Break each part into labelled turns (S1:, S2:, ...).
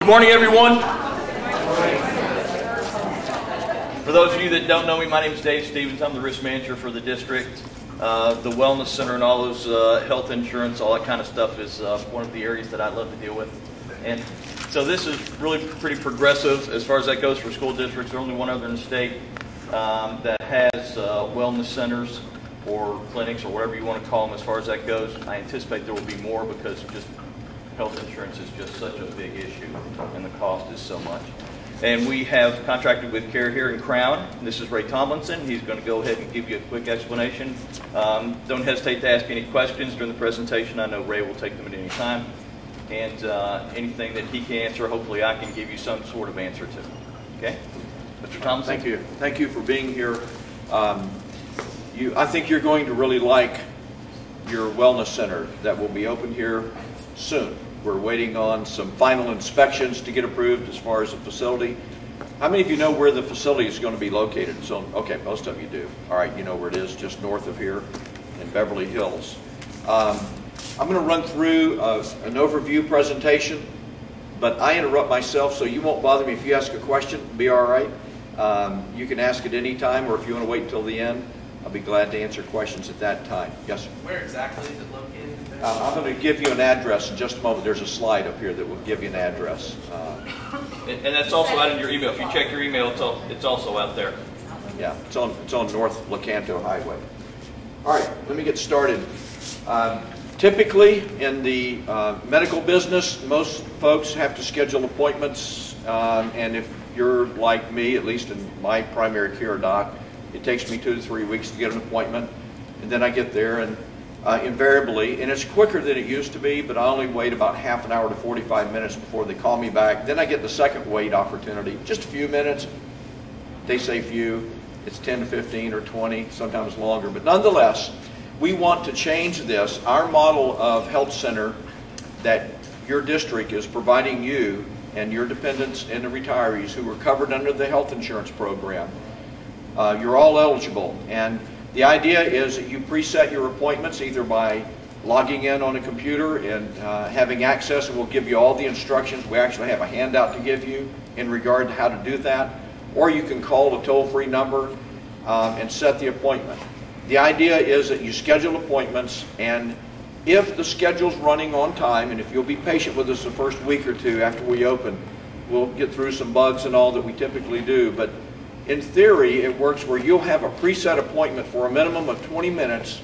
S1: Good morning, everyone. For those of you that don't know me, my name is Dave Stevens. I'm the risk manager for the district. The wellness center and all those health insurance, all that kind of stuff is one of the areas that I love to deal with. And so this is really pretty progressive as far as that goes for school districts. There's only one other in the state that has wellness centers or clinics or whatever you want to call them as far as that goes. I anticipate there will be more because just health insurance is just such a big issue and the cost is so much. And we have contracted with Care here in Crown. This is Ray Tomlinson. He's going to go ahead and give you a quick explanation. Don't hesitate to ask any questions during the presentation. I know Ray will take them at any time. And anything that he can answer, hopefully I can give you some sort of answer to. Okay? Mr. Tomlinson?
S2: Thank you. Thank you for being here. I think you're going to really like your wellness center that will be open here soon. We're waiting on some final inspections to get approved as far as the facility. How many of you know where the facility is going to be located? So, okay, most of you do. All right, you know where it is, just north of here in Beverly Hills. I'm going to run through an overview presentation, but I interrupt myself, so you won't bother me if you ask a question. It'll be all right. You can ask at any time, or if you want to wait until the end, I'll be glad to answer questions at that time. Yes, sir?
S3: Where exactly is it located?
S2: I'm going to give you an address in just a moment. There's a slide up here that will give you an address.
S1: And that's also out in your email. If you check your email, it's also out there.
S2: Yeah, it's on North Lecanto Highway. All right, let me get started. Typically, in the medical business, most folks have to schedule appointments, and if you're like me, at least in my primary care doc, it takes me 2 to 3 weeks to get an appointment, and then I get there, and invariably, and it's quicker than it used to be, but I only wait about half an hour to 45 minutes before they call me back. Then I get the second wait opportunity, just a few minutes. They say few, it's 10 to 15 or 20, sometimes longer, but nonetheless, we want to change this. Our model of health center that your district is providing you and your dependents and the retirees who are covered under the health insurance program, you're all eligible. And the idea is that you preset your appointments either by logging in on a computer and having access, and we'll give you all the instructions. We actually have a handout to give you in regard to how to do that. Or you can call a toll-free number and set the appointment. The idea is that you schedule appointments, and if the schedule's running on time, and if you'll be patient with us the first week or two after we open, we'll get through some bugs and all that we typically do. But in theory, it works where you'll have a preset appointment for a minimum of 20 minutes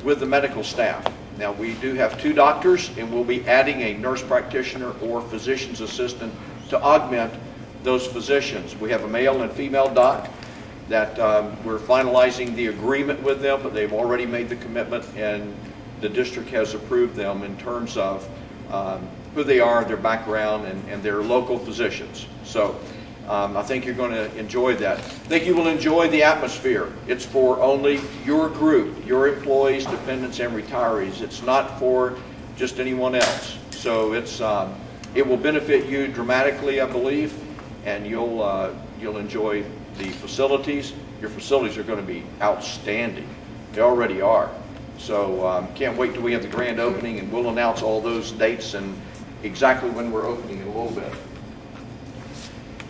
S2: with the medical staff. Now, we do have 2 doctors, and we'll be adding a nurse practitioner or physician's assistant to augment those physicians. We have a male and female doc that we're finalizing the agreement with them, but they've already made the commitment, and the district has approved them in terms of who they are, their background, and their local physicians. So I think you're going to enjoy that. I think you will enjoy the atmosphere. It's for only your group, your employees, dependents, and retirees. It's not for just anyone else. So it will benefit you dramatically, I believe, and you'll enjoy the facilities. Your facilities are going to be outstanding. They already are. So can't wait till we have the grand opening, and we'll announce all those dates and exactly when we're opening in a little bit.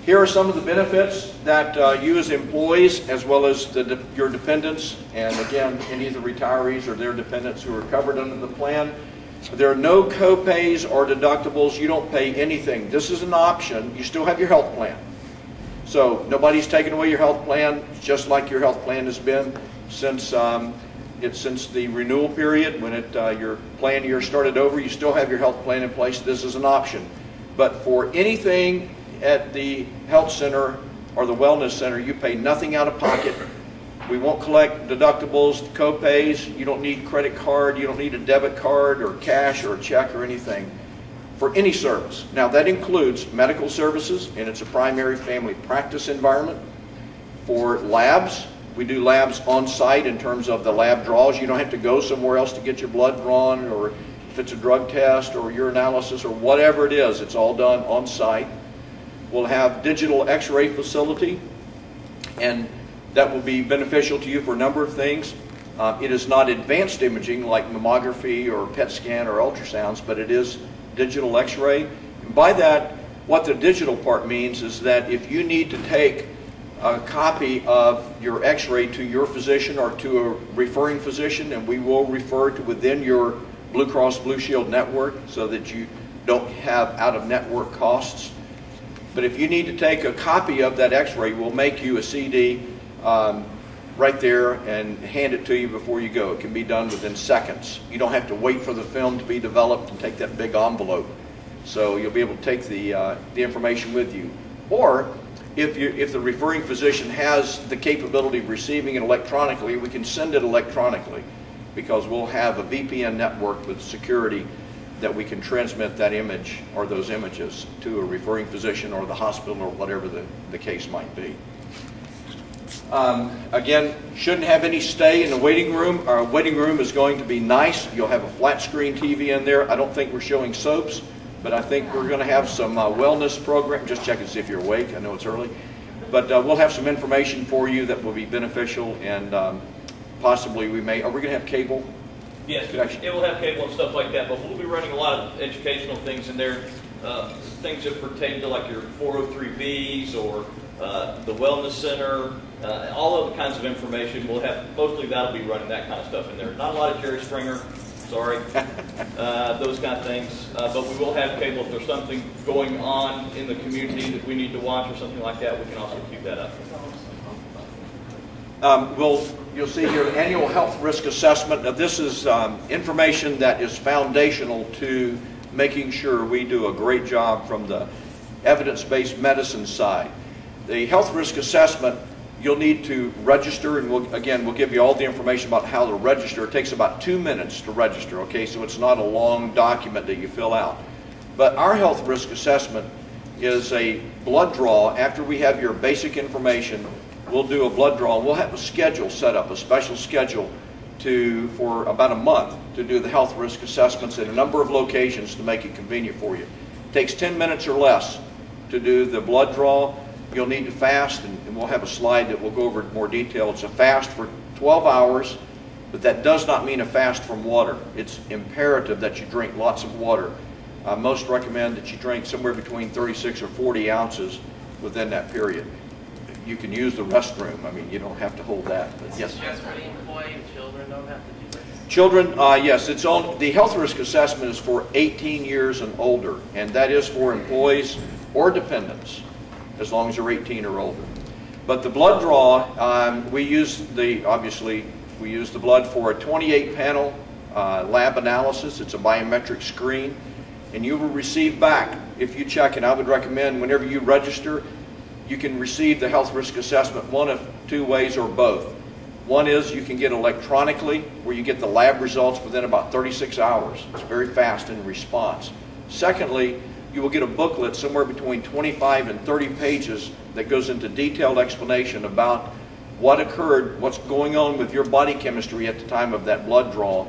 S2: Here are some of the benefits that you as employees, as well as your dependents, and again, any of the retirees or their dependents who are covered under the plan. There are no co-pays or deductibles. You don't pay anything. This is an option. You still have your health plan. So nobody's taken away your health plan, just like your health plan has been since the renewal period. When your plan year started over, you still have your health plan in place. This is an option. But for anything at the health center or the wellness center, you pay nothing out of pocket. We won't collect deductibles, co-pays. You don't need credit card. You don't need a debit card or cash or a check or anything for any service. Now, that includes medical services, and it's a primary family practice environment. For labs, we do labs on site in terms of the lab draws. You don't have to go somewhere else to get your blood drawn, or if it's a drug test or urinalysis or whatever it is, it's all done on site. We'll have digital x-ray facility, and that will be beneficial to you for a number of things. It is not advanced imaging like mammography or PET scan or ultrasounds, but it is digital x-ray. And by that, What the digital part means is that if you need to take a copy of your x-ray to your physician or to a referring physician, and we will refer to within your Blue Cross Blue Shield network so that you don't have out-of-network costs. But if you need to take a copy of that x-ray, we'll make you a CD right there and hand it to you before you go. It can be done within seconds. You don't have to wait for the film to be developed and take that big envelope. So you'll be able to take the information with you. Or if the referring physician has the capability of receiving it electronically, we can send it electronically, because we'll have a VPN network with security that we can transmit that image or those images to a referring physician or the hospital or whatever the case might be. Again, shouldn't have any stay in the waiting room. Our waiting room is going to be nice. You'll have a flat screen TV in there. I don't think we're showing soaps, but I think we're going to have some wellness program. Just check and see if you're awake. I know it's early. But we'll have some information for you that will be beneficial, and possibly are we going to have cable?
S1: Yes, it will have cable and stuff like that, but we'll be running a lot of educational things in there, things that pertain to like your 403Bs or the wellness center, all of the kinds of information. We'll have, mostly that'll be running that kind of stuff in there. Not a lot of Jerry Springer, sorry, those kind of things, but we will have cable. If there's something going on in the community that we need to watch or something like that, we can also keep that up.
S2: You'll see here annual health risk assessment. Now this is information that is foundational to making sure we do a great job from the evidence-based medicine side. The health risk assessment, you'll need to register, and we'll give you all the information about how to register. It takes about 2 minutes to register, okay, so it's not a long document that you fill out. But our health risk assessment is a blood draw. After we have your basic information, we'll do a blood draw, and we'll have a schedule set up, a special schedule for about a month to do the health risk assessments at a number of locations to make it convenient for you. It takes 10 minutes or less to do the blood draw. You'll need to fast, and we'll have a slide that will go over it in more detail. It's a fast for 12 hours, but that does not mean a fast from water. It's imperative that you drink lots of water. Most recommend that you drink somewhere between 36 or 40 ounces within that period. You can use the restroom. I mean, you don't have to hold that. But yes.
S3: Just for the employee, and children don't have to do this.
S2: Children, yes, it's on. The health risk assessment is for 18 years and older, and that is for employees or dependents, as long as you're 18 or older. But the blood draw, we use the blood for a 28-panel lab analysis. It's a biometric screen, and you will receive back, if you check, and I would recommend whenever you register, you can receive the health risk assessment one of two ways or both. One is you can get electronically, where you get the lab results within about 36 hours. It's very fast in response. Secondly, you will get a booklet somewhere between 25 and 30 pages that goes into detailed explanation about what occurred, what's going on with your body chemistry at the time of that blood draw,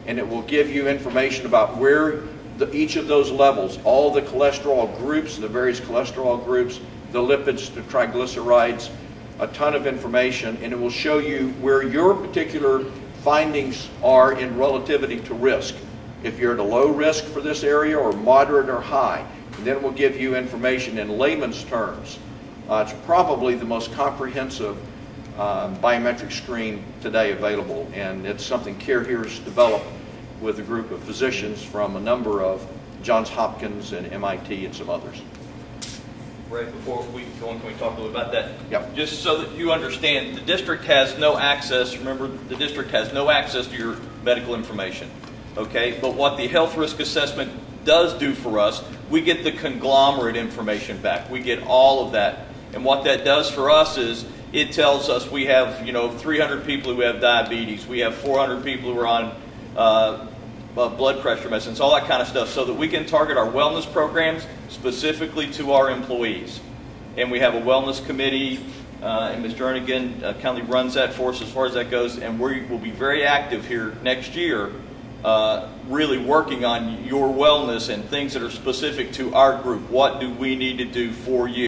S2: and it will give you information about where each of those levels, all the cholesterol groups, the various cholesterol groups, the lipids, the triglycerides, a ton of information, and it will show you where your particular findings are in relativity to risk. If you're at a low risk for this area or moderate or high, and then it will give you information in layman's terms. It's probably the most comprehensive biometric screen today available, and it's something Care Here's developed with a group of physicians from a number of Johns Hopkins and MIT and some others.
S1: Right, before we go on, can we talk a little about that?
S2: Yep.
S1: Just so that you understand, the district has no access, remember, the district has no access to your medical information, okay? But what the health risk assessment does do for us, we get the conglomerate information back. We get all of that. And what that does for us is it tells us we have, 300 people who have diabetes. We have 400 people who are on blood pressure medicines, all that kind of stuff, so that we can target our wellness programs specifically to our employees. And we have a wellness committee, and Ms. Jernigan kindly runs that for us as far as that goes, and we will be very active here next year, really working on your wellness and things that are specific to our group. What do we need to do for you?